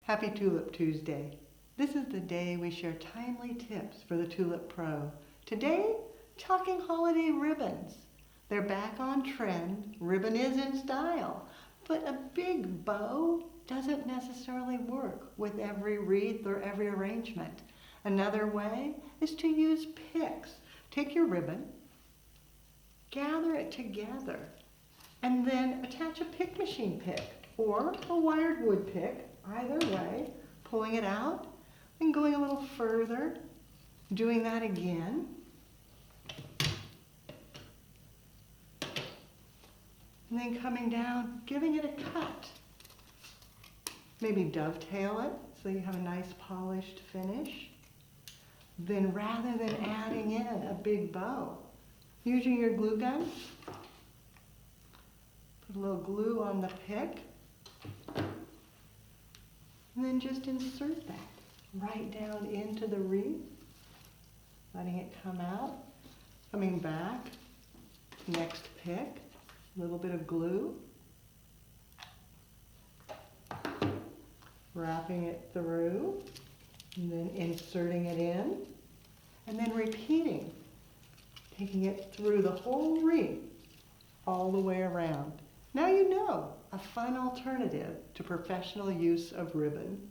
Happy Tulip Tuesday. This is the day we share timely tips for the Tulip Pro. Today, talking holiday ribbons. They're back on trend. Ribbon is in style. But a big bow doesn't necessarily work with every wreath or every arrangement. Another way is to use picks. Take your ribbon, gather it together, and then attach a pick machine pick or a wired wood pick, either way, pulling it out and going a little further, doing that again. And then coming down, giving it a cut. Maybe dovetail it so you have a nice polished finish. Then rather than adding in a big bow, using your glue gun, put a little glue on the pick, and then just insert that right down into the wreath, letting it come out, coming back, next pick, a little bit of glue, wrapping it through, and then inserting it in, and then repeating, taking it through the whole wreath, all the way around. Now you know, a fun alternative to professional use of ribbon.